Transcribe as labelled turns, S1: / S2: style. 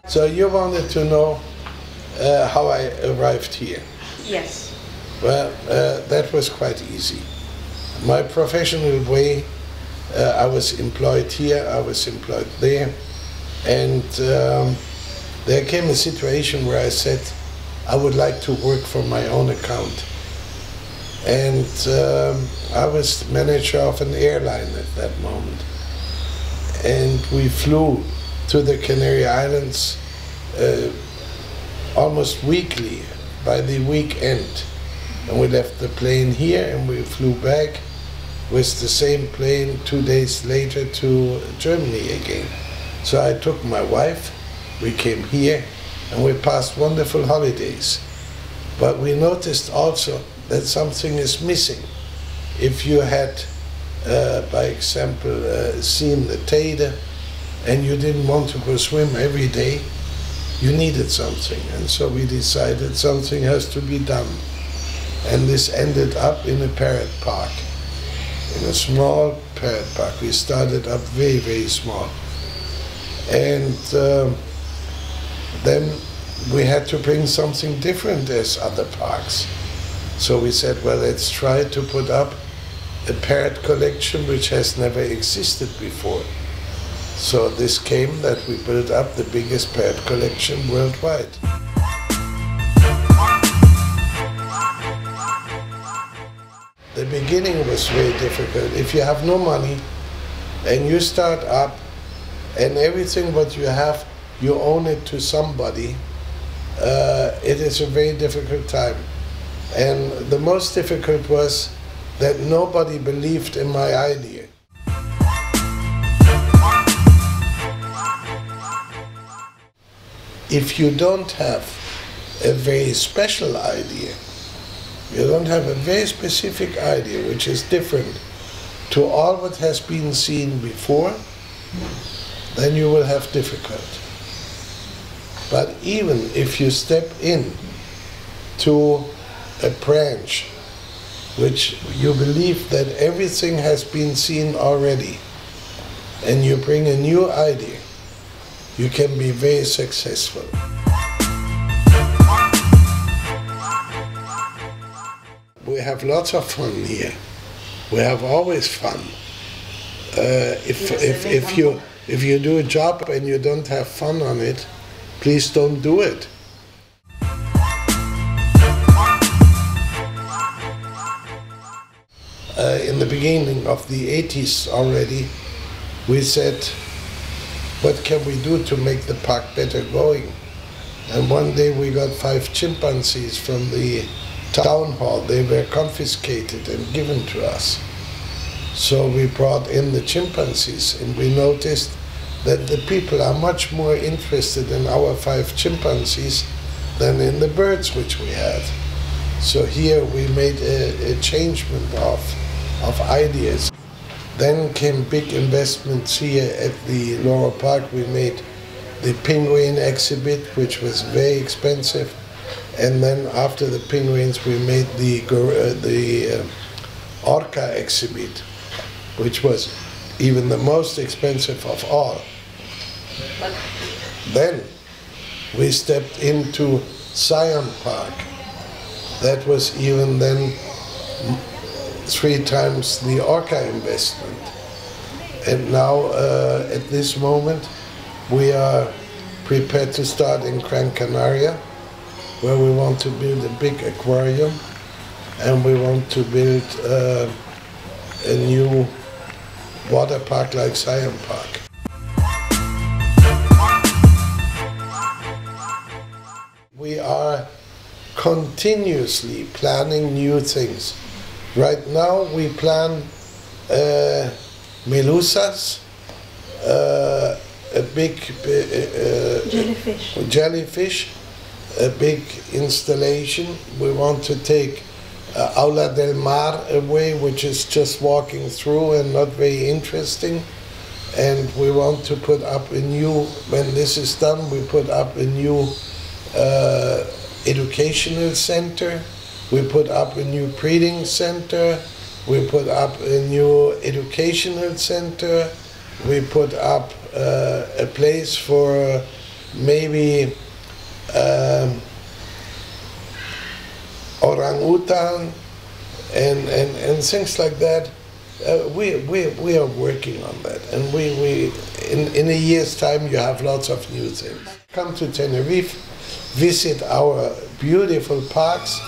S1: So you wanted to know how I arrived here?
S2: Yes.
S1: Well, that was quite easy. My professional way, I was employed here, I was employed there, and there came a situation where I said I would like to work for my own account. And I was manager of an airline at that moment. And we flew to the Canary Islands almost weekly, by the weekend. And we left the plane here and we flew back with the same plane 2 days later to Germany again. So I took my wife, we came here, and we passed wonderful holidays. But we noticed also that something is missing. If you had, by example, seen the Tade and you didn't want to go swim every day, you needed something. And so we decided something has to be done. And this ended up in a parrot park, in a small parrot park. We started up very, very small. And then we had to bring something different as other parks. So we said, well, let's try to put up a parrot collection which has never existed before. So this came that we built up the biggest parrot collection worldwide. The beginning was very difficult. If you have no money and you start up and everything what you have, you own it to somebody, it is a very difficult time. And the most difficult was that nobody believed in my idea. If you don't have a very special idea, you don't have a very specific idea which is different to all what has been seen before, then you will have difficulty. But even if you step in to a branch which you believe that everything has been seen already and you bring a new idea, you can be very successful. We have lots of fun here. We have always fun. If you do a job and you don't have fun on it, please don't do it. In the beginning of the 80s already, we said, what can we do to make the park better going? And one day we got 5 chimpanzees from the town hall. They were confiscated and given to us. So we brought in the chimpanzees and we noticed that the people are much more interested in our 5 chimpanzees than in the birds which we had. So here we made a changement of ideas. Then came big investments here at the Loro-Park. We made the penguin exhibit, which was very expensive. And then after the penguins, we made the orca exhibit, which was even the most expensive of all. Then we stepped into Zion Park. That was even then 3 times the orca investment. And now, at this moment, we are prepared to start in Gran Canaria, where we want to build a big aquarium, and we want to build a new water park like Zion Park. We are continuously planning new things. Right now we plan melusas, a big jellyfish, a big installation. We want to take Aula del Mar away, which is just walking through and not very interesting. And we want to put up a new, when this is done, we put up a new educational center. We put up a new breeding center. We put up a new educational center. We put up a place for maybe orangutan and things like that. We are working on that, and in a year's time you have lots of new things. Come to Tenerife, visit our beautiful parks.